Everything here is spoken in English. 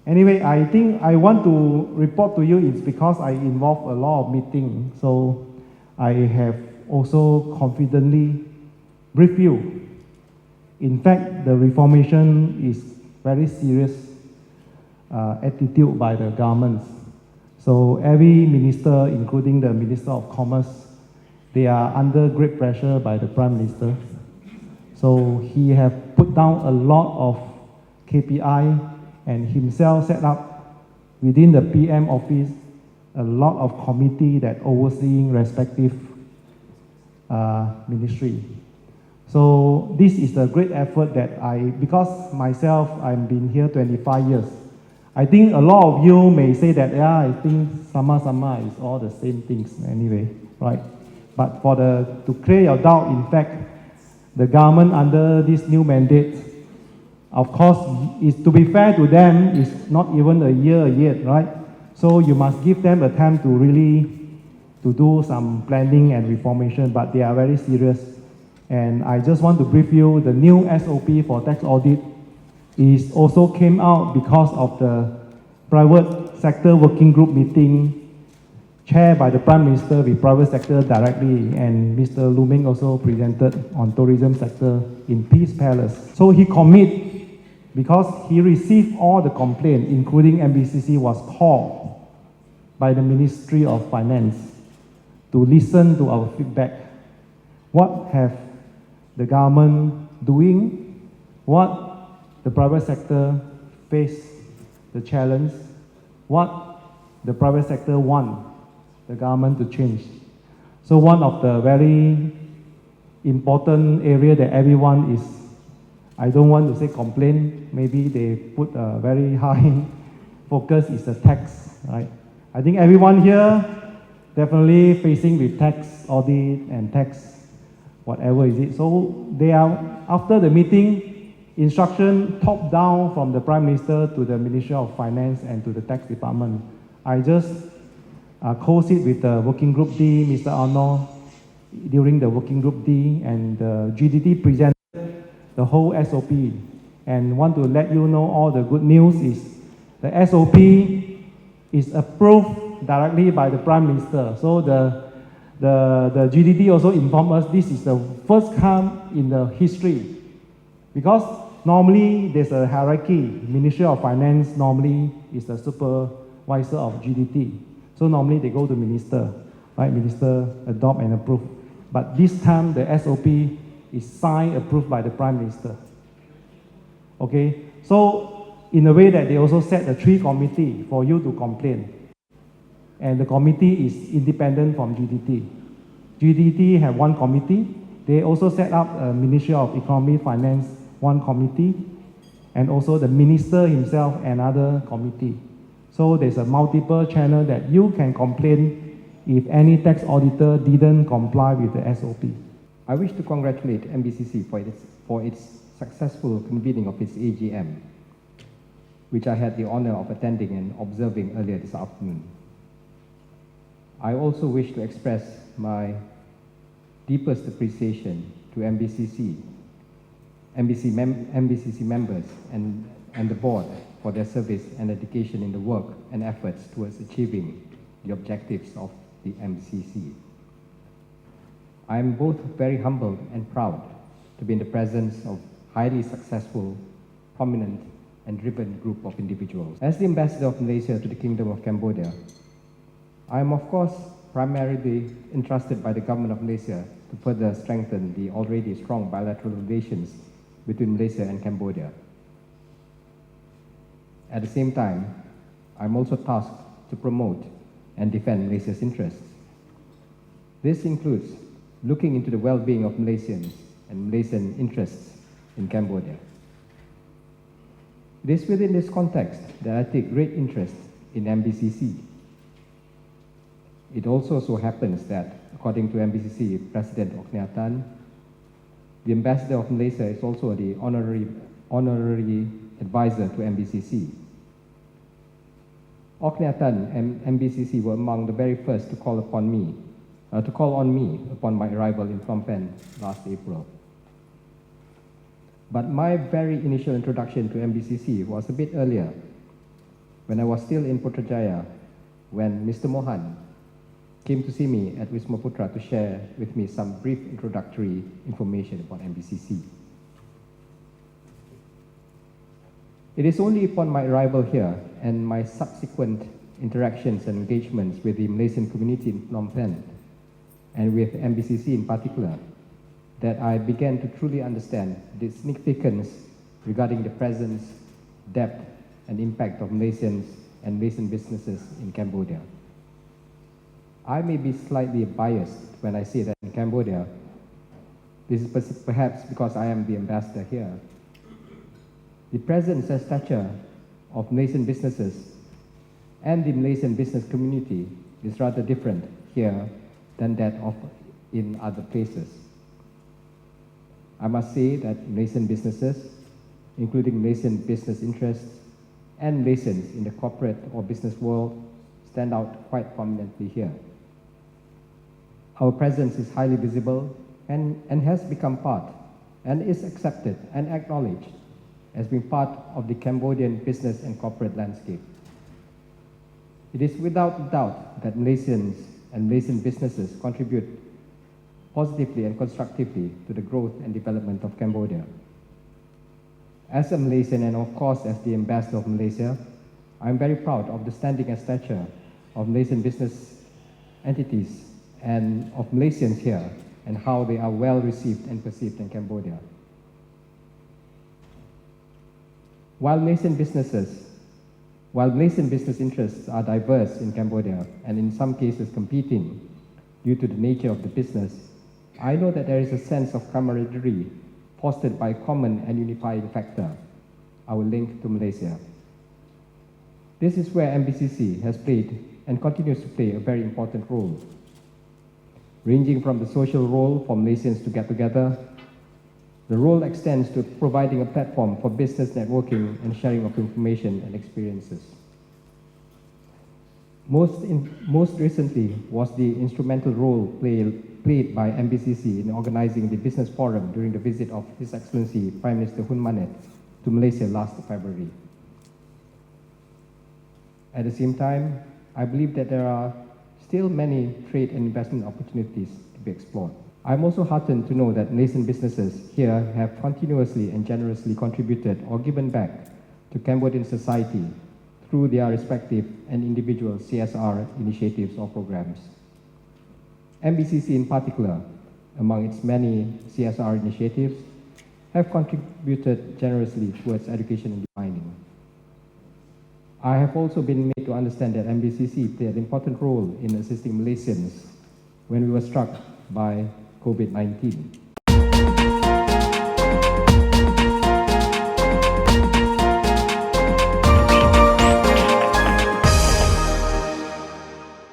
Anyway, I think I want to report to you is because I involved a lot of meetings, so I have also confidently briefed you. In fact, the reformation is very serious attitude by the government. So every minister, including the Minister of Commerce, they are under great pressure by the Prime Minister. So he have put down a lot of KPI and himself set up within the PM office a lot of committee that overseeing respective ministry. So this is a great effort that because myself, I've been here 25 years. I think a lot of you may say that, yeah, I think sama is all the same things anyway, right? But to clear your doubt, in fact, the government under this new mandate, of course, is to be fair to them, it's not even a year yet, right? So you must give them a time to really to do some planning and reformation, but they are very serious. And I just want to brief you, the new SOP for tax audit is also came out because of the private sector working group meeting chaired by the Prime Minister with private sector directly, and Mr. Luming also presented on tourism sector in Peace Palace. So he commit, because he received all the complaints, including MBCC was called by the Ministry of Finance to listen to our feedback. What have the government doing? What the private sector face the challenge? What the private sector want the government to change? So one of the very important area that everyone is, I don't want to say complain, maybe they put a very high focus is the tax, right? I think everyone here definitely facing with tax audit and tax whatever is it. So they are, after the meeting, instruction top down from the Prime Minister to the Ministry of Finance and to the tax department. I just co-sit with the working group D, Mr. Arnold, during the working group D, and the GDT presented the whole SOP, and want to let you know all the good news is the SOP is approved directly by the Prime Minister. So the GDT also informed us this is the first time in the history, because normally there's a hierarchy. Ministry of Finance normally is the supervisor of GDT. So normally they go to Minister, right? Minister adopt and approve. But this time the SOP is signed, approved by the Prime Minister. Okay, so in a way that they also set a 3 committee for you to complain. And the committee is independent from GDT. GDT have 1 committee. They also set up a Ministry of Economy, Finance, 1 committee, and also the Minister himself, another committee. So there's a multiple channel that you can complain if any tax auditor didn't comply with the SOP. I wish to congratulate MBCC for its successful convening of its AGM, which I had the honor of attending and observing earlier this afternoon. I also wish to express my deepest appreciation to MBCC members and the board for their service and dedication in the work and efforts towards achieving the objectives of the MBCC. I am both very humbled and proud to be in the presence of highly successful, prominent, and driven group of individuals. As the ambassador of Malaysia to the Kingdom of Cambodia, I am of course primarily entrusted by the government of Malaysia to further strengthen the already strong bilateral relations between Malaysia and Cambodia. At the same time, I am also tasked to promote and defend Malaysia's interests. This includes looking into the well-being of Malaysians and Malaysian interests in Cambodia. It is within this context that I take great interest in MBCC. It also so happens that, according to MBCC President Khmer Tan, the Ambassador of Malaysia is also the honorary advisor to MBCC. Khmer Tan and MBCC were among the very first to call on me upon my arrival in Phnom Penh last April. But my very initial introduction to MBCC was a bit earlier, when I was still in Putrajaya, when Mr. Mohan came to see me at Wisma Putra to share with me some brief introductory information about MBCC. It is only upon my arrival here and my subsequent interactions and engagements with the Malaysian community in Phnom Penh, and with MBCC in particular, that I began to truly understand the significance regarding the presence, depth, and impact of Malaysians and Malaysian businesses in Cambodia. I may be slightly biased when I say that in Cambodia, this is perhaps because I am the ambassador here, the presence and stature of Malaysian businesses and the Malaysian business community is rather different here than that of in other places. I must say that Malaysian businesses, including Malaysian business interests and Malaysians in the corporate or business world, stand out quite prominently here. Our presence is highly visible and has become part and is accepted and acknowledged as being part of the Cambodian business and corporate landscape. It is without doubt that Malaysians and Malaysian businesses contribute positively and constructively to the growth and development of Cambodia. As a Malaysian and of course as the ambassador of Malaysia, I am very proud of the standing and stature of Malaysian business entities and of Malaysians here and how they are well received and perceived in Cambodia. While Malaysian business interests are diverse in Cambodia and in some cases competing due to the nature of the business, I know that there is a sense of camaraderie fostered by a common and unifying factor, our link to Malaysia. This is where MBCC has played and continues to play a very important role, ranging from the social role for Malaysians to get together. The role extends to providing a platform for business networking and sharing of information and experiences. Most recently was the instrumental role played by MBCC in organizing the business forum during the visit of His Excellency Prime Minister Hun Manet to Malaysia last February. At the same time, I believe that there are still many trade and investment opportunities to be explored. I'm also heartened to know that Malaysian businesses here have continuously and generously contributed or given back to Cambodian society through their respective and individual CSR initiatives or programs. MBCC in particular, among its many CSR initiatives, have contributed generously towards education and mining. I have also been made to understand that MBCC played an important role in assisting Malaysians when we were struck by COVID-19.